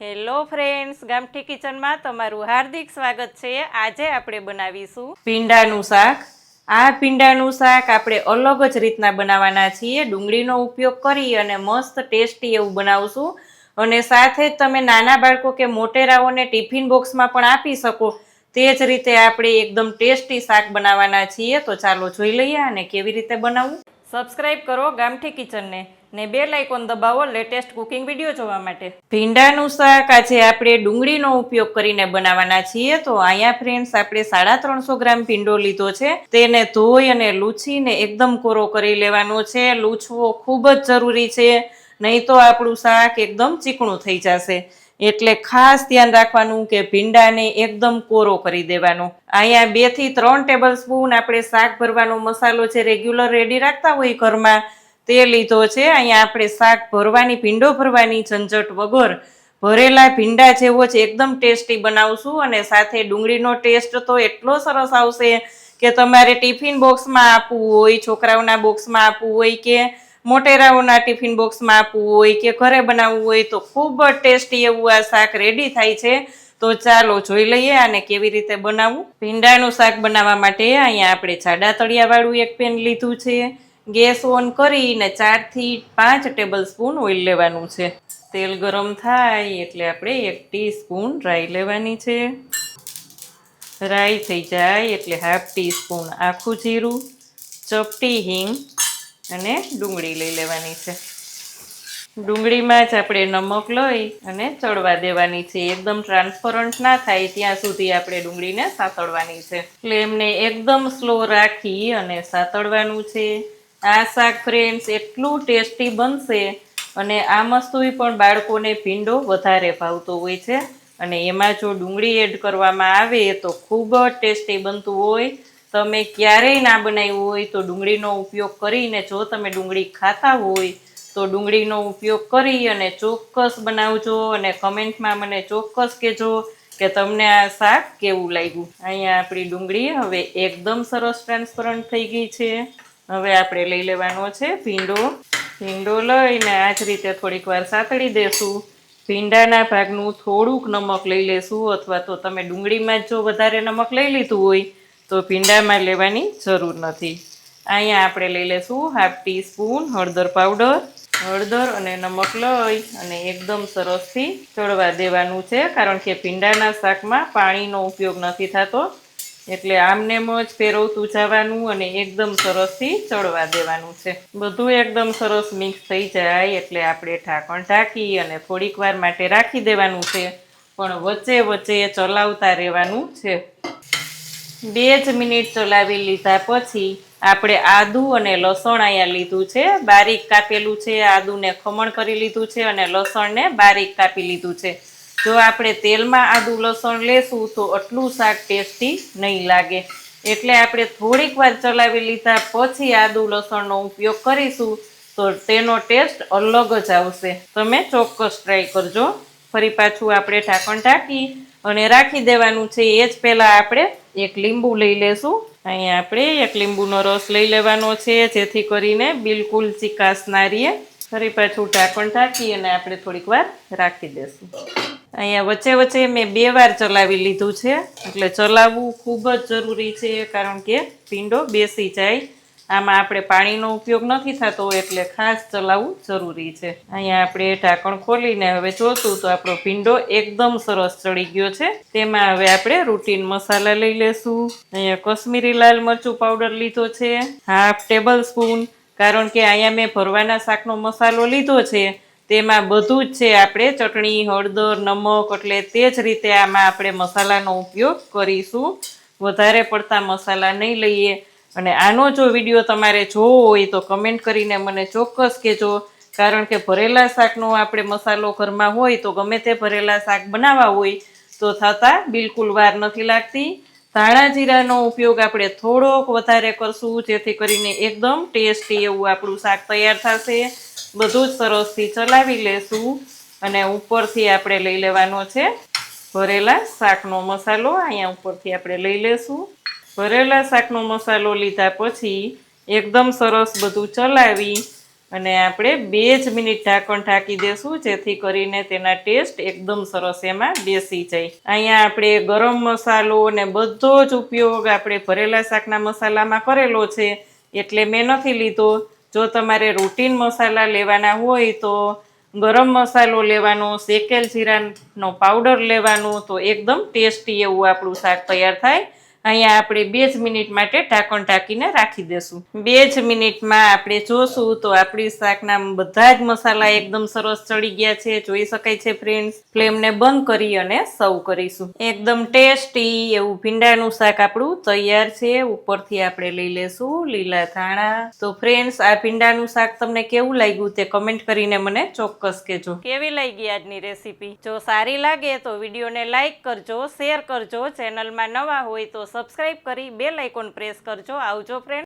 Hello friends, ગામઠી કિચનમાં તમારું હાર્દિક સ્વાગત છે। આજે આપણે બનાવીશું ભીંડાનું શાક। આ ભીંડાનું શાક આપણે અલગ જ રીતના બનાવવાના છીએ। ડુંગળીનો ઉપયોગ કરી અને મસ્ત ટેસ્ટી એવું બનાવશું અને સાથે જ તમે નાના બાળકો કે મોટેરાઓને ટિફિન બોક્સમાં પણ આપી શકો તે જ રીતે આપણે એકદમ ટેસ્ટી શાક બનાવવાના છીએ। તો ચાલો જોઈ લઈએ અને કેવી રીતે બનાવવું। સબસ્ક્રાઇબ કરો ગામઠી કિચનને ને બેલ આઇકોન દબાવો લેટેસ્ટ કુકિંગ વિડીયો જોવા માટે। ભીંડાનું શાક આજે આપણે ડુંગળીનો ઉપયોગ કરીને બનાવવાના છીએ। તો અહીંયા ફ્રેન્ડ્સ આપણે 350 ગ્રામ ભીંડો લીધો છે। તેને ધોઈ અને લૂછીને એકદમ કોરો કરી લેવાનો છે। લૂછવો ખૂબ જ જરૂરી છે, નહીં તો આપણું શાક એકદમ ચીકણું થઈ જશે। એટલે ખાસ ધ્યાન રાખવાનું કે ભીંડાને એકદમ કોરો કરી દેવાનો। અહીંયા 2 થી 3 ટેબલ સ્પૂન આપણે શાક ભરવાનો મસાલો જે રેગ્યુલર રેડી રાખતા હોય ઘરમાં તે લીધો છે। અહીંયા આપણે શાક ભરવાની, ભીંડો ભરવાની ઝંઝટ વગર ભરેલા ભીંડા જેવો જ એકદમ ટેસ્ટી બનાવશું અને સાથે ડુંગળીનો ટેસ્ટ તો એટલો સરસ આવશે કે તમારે ટિફિન બોક્સમાં આપવું હોય, છોકરાઓના બોક્સમાં આપવું હોય કે મોટેરાઓના ટિફિન બોક્સમાં આપવું હોય કે ઘરે બનાવવું હોય તો ખૂબ જ ટેસ્ટી એવું આ શાક રેડી થાય છે। તો ચાલો જોઈ લઈએ આને કેવી રીતે બનાવવું। ભીંડાનું શાક બનાવવા માટે અહીંયા આપણે જાડા તળિયાવાળું એક પેન લીધું છે। ગેસ ઓન કરીને 4 થી 5 ટેબલ સ્પૂન ઓઇલ લેવાનું છે। તેલ ગરમ થાય એટલે આપણે 1 ટીસ્પૂન રાઈ લેવાની છે। રાઈ થઈ જાય એટલે 1/2 ટીસ્પૂન આખું જીરું, ચપટી હિંગ અને ડુંગળી લઈ લેવાની છે। ડુંગળીમાં જ આપણે નમક લઈ અને ચડવા દેવાની છે। એકદમ ટ્રાન્સપરન્ટ ના થાય ત્યાં સુધી આપણે ડુંગળીને સાતળવાની છે। ફ્લેમને એકદમ સ્લો રાખી અને સાતળવાનું છે। આ શાક ફ્રેન્ડ્સ એટલું ટેસ્ટી બનશે અને આ વસ્તુએ પણ બાળકોને ભીંડો વધારે ભાવતો હોય છે અને એમાં જો ડુંગળી એડ કરવામાં આવે તો ખૂબ જ ટેસ્ટી બનતું હોય। તમે ક્યારેય ના બનાવ્યું હોય તો ડુંગળીનો ઉપયોગ કરીને, જો તમે ડુંગળી ખાતા હોય તો ડુંગળીનો ઉપયોગ કરી અને ચોક્કસ બનાવજો અને કમેન્ટમાં મને ચોક્કસ કહેજો કે તમને આ શાક કેવું લાગ્યું। અહીંયા આપણી ડુંગળી હવે એકદમ સરસ ટ્રાન્સપરન્ટ થઈ ગઈ છે। હવે આપણે લઈ લેવાનો છે ભીંડો લઈને આ જ રીતે થોડીક વાર સાતળી દેશું। ભીંડાના ભાગનું થોડુંક નમક લઈ લેશું અથવા તો તમે ડુંગળીમાં જો વધારે નમક લઈ લીધું હોય તો ભીંડામાં લેવાની જરૂર નથી। અહીંયા આપણે લઈ લેશું 1/2 ટીસ્પૂન હળદર પાવડર। હળદર અને નમક લઈ અને એકદમ સરસથી ચડવા દેવાનું છે, કારણ કે ભીંડાના શાકમાં પાણીનો ઉપયોગ નથી થતો એટલે આમનેમ જ ફેરવતું જવાનું અને એકદમ સરસથી ચડવા દેવાનું છે। બધું એકદમ સરસ મિક્સ થઈ જાય એટલે આપણે ઢાંકણ ઢાંકી અને થોડીક વાર માટે રાખી દેવાનું છે, પણ વચ્ચે વચ્ચે ચલાવતા રહેવાનું છે। 2 જ મિનિટ ચલાવી લીધા પછી આપણે આદુ અને લસણ અહીંયા લીધું છે, બારીક કાપેલું છે। આદુને ખમણ કરી લીધું છે અને લસણને બારીક કાપી લીધું છે। જો આપણે તેલમાં આદુ લસણ લેશું તો આટલું શાક ટેસ્ટી નહીં લાગે, એટલે આપણે થોડીક વાર ચલાવી લીધા પછી આદુ લસણનો ઉપયોગ કરીશું તો તેનો ટેસ્ટ અલગ જ આવશે। તમે ચોક્કસ ટ્રાય કરજો। ફરી પાછું આપણે ઢાંકણ ઢાંકી અને રાખી દેવાનું છે। એ જ પહેલાં આપણે 1 લીંબુ લઈ લેશું। અહીંયા આપણે 1 લીંબુનો રસ લઈ લેવાનો છે જેથી કરીને બિલકુલ ચીકાશ ના રહે। ફરી પાછું ઢાંકણ ઢાંકી અને આપણે થોડીક વાર રાખી દેશું। અહીંયા વચ્ચે વચ્ચે મેં 2 વાર ચલાવી લીધું છે, એટલે ચલાવવું ખૂબ જ જરૂરી છે, કારણ કે ભીંડો બેસી જાય। આમાં આપણે પાણીનો ઉપયોગ નથી થતો એટલે ખાસ ચલાવવું જરૂરી છે। અહીંયા આપણે ઢાંકણ ખોલીને હવે જોશું તો આપણો ભીંડો એકદમ સરસ ચડી ગયો છે। તેમાં હવે આપણે રૂટીન મસાલા લઈ લેશું। અહીંયા કશ્મીરી લાલ મરચું પાવડર લીધો છે 1/2 ટેબલ સ્પૂન, કારણ કે અહીંયા મેં ભરવાના શાકનો મસાલો લીધો છે તેમાં બધું જ છે। આપણે ચટણી, હળદર, નમક એટલે તે જ રીતે આમાં આપણે મસાલાનો ઉપયોગ કરીશું। વધારે પડતા મસાલા નહીં લઈએ અને આનો જો વિડીયો તમારે જોવો હોય તો કમેન્ટ કરીને મને ચોક્કસ કહેજો, કારણ કે ભરેલા શાકનો આપણે મસાલો ઘરમાં હોય તો ગમે તે ભરેલા શાક બનાવવા હોય તો થતાં બિલકુલ વાર નથી લાગતી। ધાણા જીરાનો ઉપયોગ આપણે થોડોક વધારે કરશું જેથી કરીને એકદમ ટેસ્ટી એવું આપણું શાક તૈયાર થશે। બધું જ સરસથી ચલાવી લેશું અને ઉપરથી આપણે લઈ લેવાનો છે ભરેલા શાકનો મસાલો। અહીંયા ઉપરથી આપણે લઈ લેશું। ભરેલા શાકનો મસાલો લીધા પછી એકદમ સરસ બધું ચલાવી અને આપણે 2 જ મિનિટ ઢાંકણ ઢાંકી દેશું જેથી કરીને તેના ટેસ્ટ એકદમ સરસ એમાં બેસી જાય. અહીંયા આપણે ગરમ મસાલો અને બધો જ ઉપયોગ આપણે ભરેલા શાકના મસાલામાં કરેલો છે એટલે મેં નથી લીધો. જો તમારે રૂટીન મસાલા લેવાના હોય તો ગરમ મસાલો લેવાનો, શેકેલ જીરાનો પાવડર લેવાનું, તો એકદમ ટેસ્ટી એવું આપણું શાક તૈયાર થાય. અહીંયા આપણે 2 જ મિનિટ માટે ઢાંકણ ઢાંકીને રાખી દેશું. 2 જ મિનિટમાં આપણે જોશું તો આપણી શાકના બધા જ મસાલા એકદમ સરસ ચડી ગયા છે, જોઈ શકાય છે ફ્રેન્ડ્સ. ફ્લેમને બંધ કરી અને સર્વ કરીશું. એકદમ ટેસ્ટી એવું ભીંડાનું શાક આપણું તૈયાર છે. ઉપરથી આપણે લઈ લેશું લીલા ધાણા. તો ફ્રેન્ડ્સ, આ ભીંડાનું શાક તમને કેવું લાગ્યું તે કમેન્ટ કરીને મને ચોક્કસ કહેજો. કેવી લાગી આજની રેસીપી? જો સારી લાગે તો વિડીયોને લાઈક કરજો, શેર કરજો. ચેનલમાં નવા હોય તો સબસ્ક્રાઇબ કરી બેલ આઇકોન પ્રેસ કરજો. આવજો ફ્રેન્ડ.